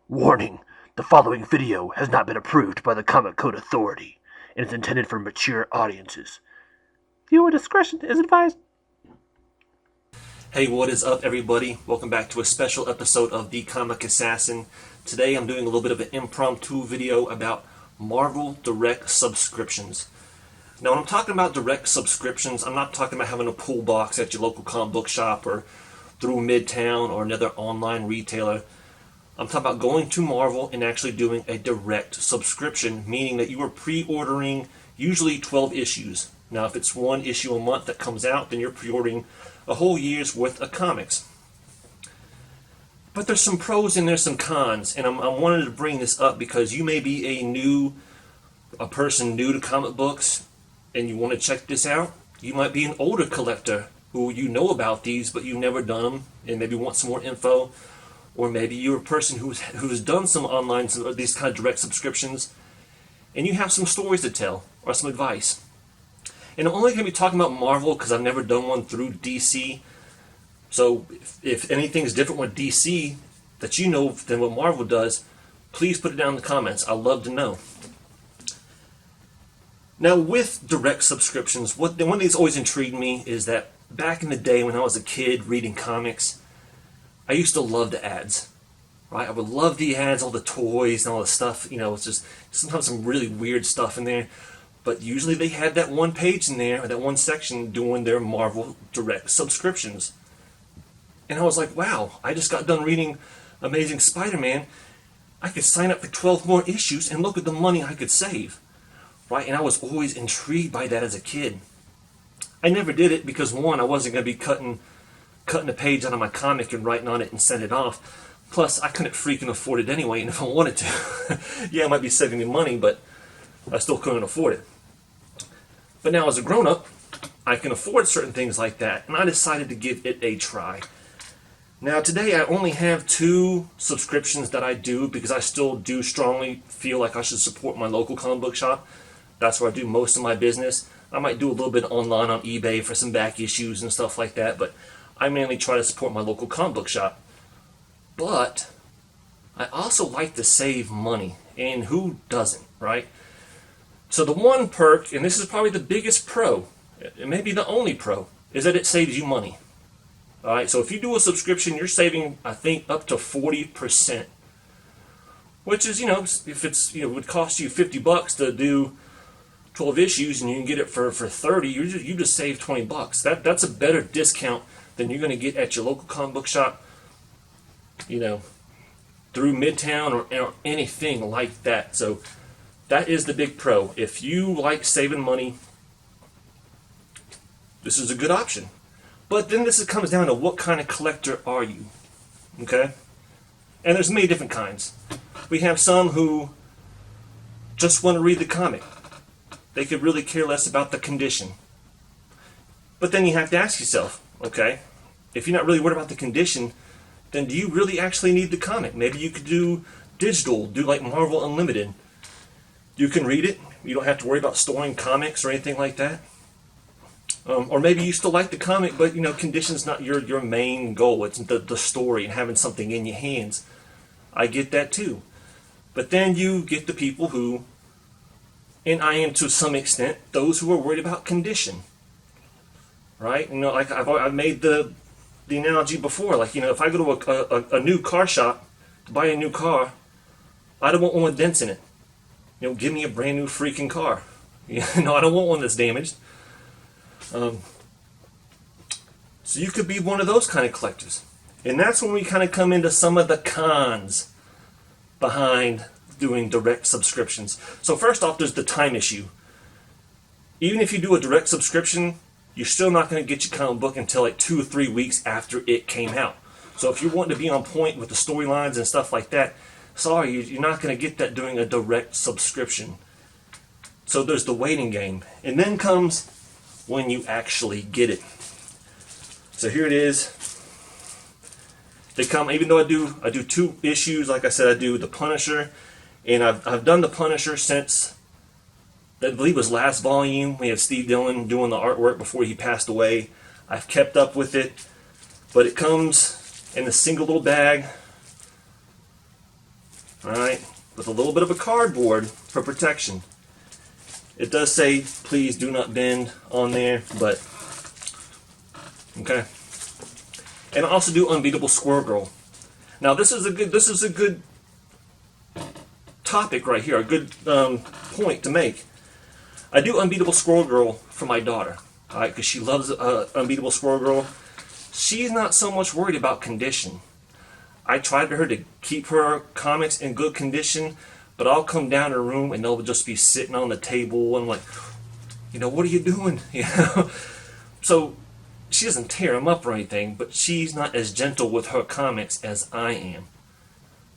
Warning: the following video has not been approved by the Comic Code Authority and is intended for mature audiences. Viewer discretion is advised. Hey, what is up, everybody? Welcome back to a special episode of The.Comic.Assassin. Today I'm doing a little bit of an impromptu video about Marvel direct subscriptions. Now, when I'm talking about direct subscriptions, I'm not talking about having a pull box at your local comic book shop or through Midtown or another online retailer. I'm talking about going to Marvel and actually doing a direct subscription, meaning that you are pre-ordering usually 12 issues. Now, if it's one issue a month that comes out, then you're pre-ordering a whole year's worth of comics. But there's some pros and there's some cons, and I wanted to bring this up because you may be a person new to comic books, and you want to check this out. You might be an older collector who you know about these, but you've never done them, and maybe want some more info. Or maybe you're a person who's done some online, these kind of direct subscriptions, and you have some stories to tell or some advice. And I'm only going to be talking about Marvel because I've never done one through DC. So if anything's different with DC that you know than what Marvel does, please put it down in the comments. I'd love to know. Now, with direct subscriptions, one thing that's always intrigued me is that back in the day when I was a kid reading comics, I used to love the ads, right? I would love the ads, all the toys and all the stuff. You know, it's just sometimes some really weird stuff in there. But usually they had that one page in there, or that one section doing their Marvel direct subscriptions. And I was like, wow, I just got done reading Amazing Spider-Man. I could sign up for 12 more issues and look at the money I could save, right? And I was always intrigued by that as a kid. I never did it because, one, I wasn't going to be cutting a page out of my comic and writing on it and send it off. Plus, I couldn't freaking afford it anyway, and if I wanted to, yeah, it might be saving me money, but I still couldn't afford it. But now as a grown-up, I can afford certain things like that, and I decided to give it a try. Now today I only have 2 subscriptions that I do because I still do strongly feel like I should support my local comic book shop. That's where I do most of my business. I might do a little bit online on eBay for some back issues and stuff like that, but I mainly try to support my local comic book shop. But I also like to save money, and who doesn't, right? So the one perk, and this is probably the biggest pro, it may be the only pro, is that it saves you money. All right, so if you do a subscription, you're saving, I think, up to 40%, which is, if it's, would cost you $50 to do 12 issues and you can get it for 30, you just save $20. That's a better discount than you're going to get at your local comic book shop, through Midtown or anything like that. So that is the big pro. If you like saving money, this is a good option. But then this comes down to what kind of collector are you, okay? And there's many different kinds. We have some who just want to read the comic. They could really care less about the condition. But then you have to ask yourself, okay, if you're not really worried about the condition, then do you really actually need the comic? Maybe you could do digital, do like Marvel Unlimited. You can read it. You don't have to worry about storing comics or anything like that. Or maybe you still like the comic, but condition's not your main goal. It's the story and having something in your hands. I get that too. But then you get the people who, and I am to some extent, those who are worried about condition. Right? Like I've made the analogy before. Like, if I go to a new car shop to buy a new car, I don't want one with dents in it. Give me a brand new freaking car. I don't want one that's damaged. So you could be one of those kind of collectors. And that's when we kind of come into some of the cons behind doing direct subscriptions. So first off, there's the time issue. Even if you do a direct subscription, you're still not going to get your comic book until like 2 or 3 weeks after it came out. So if you're wanting to be on point with the storylines and stuff like that, sorry, you're not going to get that doing a direct subscription. So there's the waiting game. And then comes when you actually get it. So here it is. They come, even though I do 2 issues, like I said, I do the Punisher, and I've done the Punisher since, I believe it was last volume. We have Steve Dillon doing the artwork before he passed away. I've kept up with it, but it comes in a single little bag. Alright, with a little bit of a cardboard for protection. It does say, please do not bend on there, but, okay. And I also do Unbeatable Squirrel Girl. Now this is a good topic right here, a good point to make. I do Unbeatable Squirrel Girl for my daughter, alright, because she loves Unbeatable Squirrel Girl. She's not so much worried about condition. I tried for her to keep her comics in good condition, but I'll come down to her room and they'll just be sitting on the table and I'm like, what are you doing? So she doesn't tear them up or anything, but she's not as gentle with her comics as I am,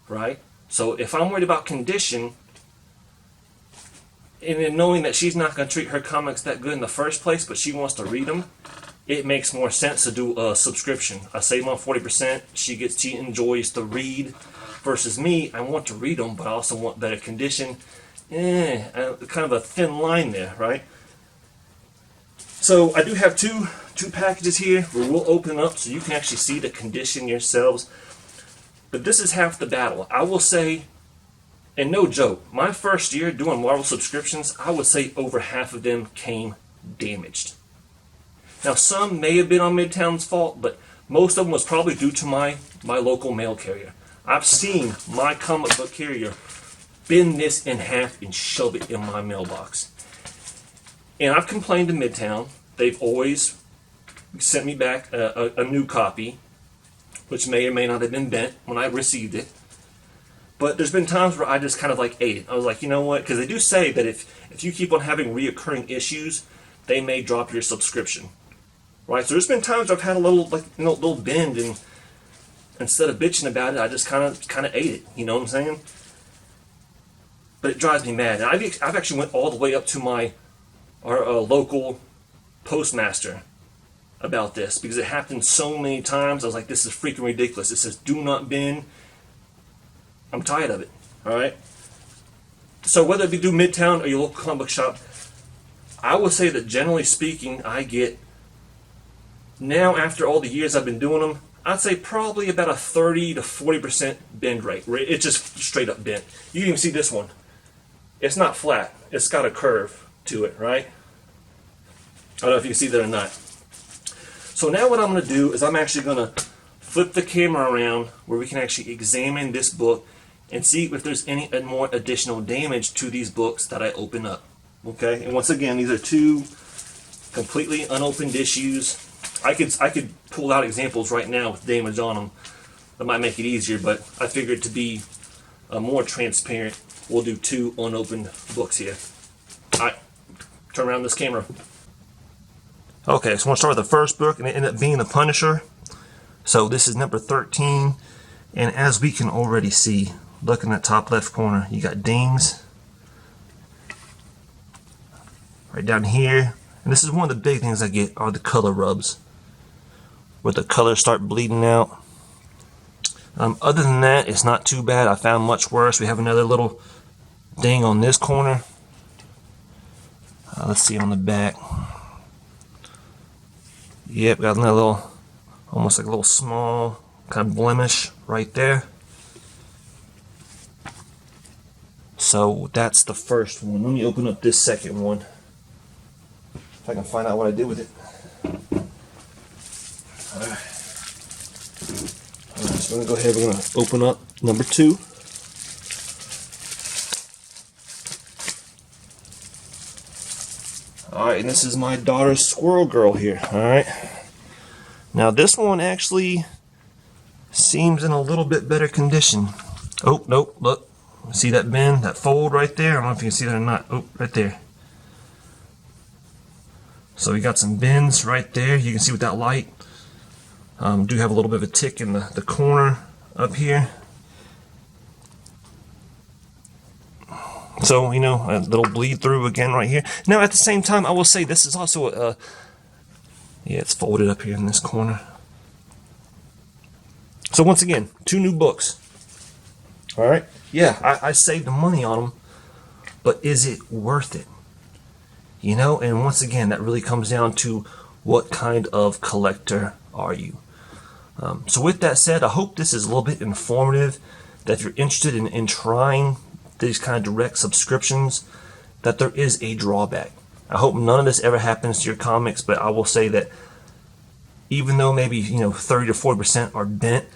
right? So if I'm worried about condition, and then knowing that she's not going to treat her comics that good in the first place, but she wants to read them, it makes more sense to do a subscription. I save on 40%. She enjoys to read, versus me. I want to read them, but I also want better condition. Kind of a thin line there, right? So I do have two packages here where we'll open up so you can actually see the condition yourselves. But this is half the battle. I will say, and no joke, my first year doing Marvel subscriptions, I would say over half of them came damaged. Now some may have been on Midtown's fault, but most of them was probably due to my local mail carrier. I've seen my comic book carrier bend this in half and shove it in my mailbox. And I've complained to Midtown. They've always sent me back a new copy, which may or may not have been bent when I received it. But there's been times where I just kind of like ate it. I was like, you know what? Because they do say that if you keep on having reoccurring issues, they may drop your subscription. Right? So there's been times I've had a little bend, and instead of bitching about it, I just kind of ate it. You know what I'm saying? But it drives me mad. And I've actually went all the way up to our local postmaster about this because it happened so many times. I was like, this is freaking ridiculous. It says do not bend. I'm tired of it. All right. So whether it be through Midtown or your local comic book shop, I would say that generally speaking, I get now after all the years I've been doing them, I'd say probably about a 30 to 40% bend rate. It's just straight up bent. You can even see this one. It's not flat. It's got a curve to it, right? I don't know if you can see that or not. So now what I'm going to do is I'm actually going to flip the camera around where we can actually examine this book and see if there's any more additional damage to these books that I open up. Okay, and once again, these are two completely unopened issues. I could pull out examples right now with damage on them. That might make it easier, but I figured to be more transparent, we'll do two unopened books here. Alright, turn around this camera. Okay, so I want to start with the first book, and it ended up being The Punisher. So this is number 13, and as we can already see, look in the top left corner, you got dings right down here. And this is one of the big things I get are the color rubs, where the colors start bleeding out. Other than that, it's not too bad. I found much worse. We have another little ding on this corner. Let's see on the back. Yep, got another little, almost like a little small kind of blemish right there. So that's the first one. Let me open up this second one. If I can find out what I did with it. Alright, so we're going to go ahead, we're going to open up number 2. Alright, and this is my daughter's Squirrel Girl here. Alright. Now this one actually seems in a little bit better condition. Oh, nope, look. See that bend, that fold right there? I don't know if you can see that or not. Oh, right there. So we got some bends right there. You can see with that light. Do have a little bit of a tick in the corner up here. So, you know, a little bleed through again right here. Now, at the same time, I will say this is also a... yeah, it's folded up here in this corner. So, once again, 2 new books. Alright? Yeah, I saved the money on them. But is it worth it? You know, and once again, that really comes down to what kind of collector are you? So with that said, I hope this is a little bit informative that if you're interested in trying these kind of direct subscriptions, that there is a drawback. I hope none of this ever happens to your comics, but I will say that even though maybe 30 to 40% are bent,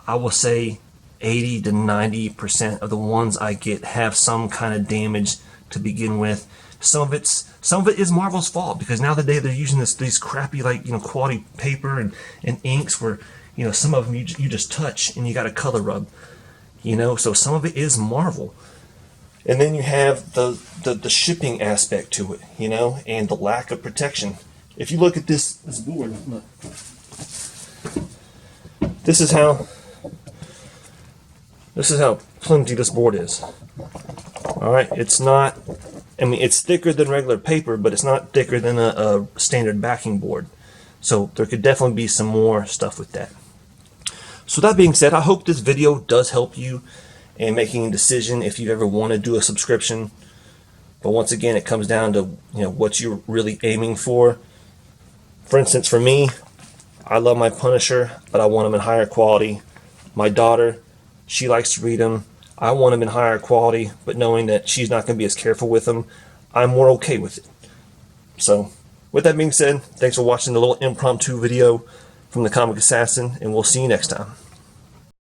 I will say 80 to 90% of the ones I get have some kind of damage to begin with. Some of it is Marvel's fault, because nowadays they're using these crappy quality paper and inks where some of them you just touch and you got a color rub. So some of it is Marvel. And then you have the shipping aspect to it, and the lack of protection. If you look at this board, look. This is how flimsy this board is. Alright, it's not, it's thicker than regular paper, but it's not thicker than a standard backing board. So there could definitely be some more stuff with that. So that being said, I hope this video does help you in making a decision if you ever want to do a subscription. But once again, it comes down to what you're really aiming for. For instance, for me, I love my Punisher, but I want them in higher quality. My daughter, she likes to read them. I want them in higher quality, but knowing that she's not going to be as careful with them, I'm more okay with it. So, with that being said, thanks for watching the little impromptu video from The Comic Assassin, and we'll see you next time.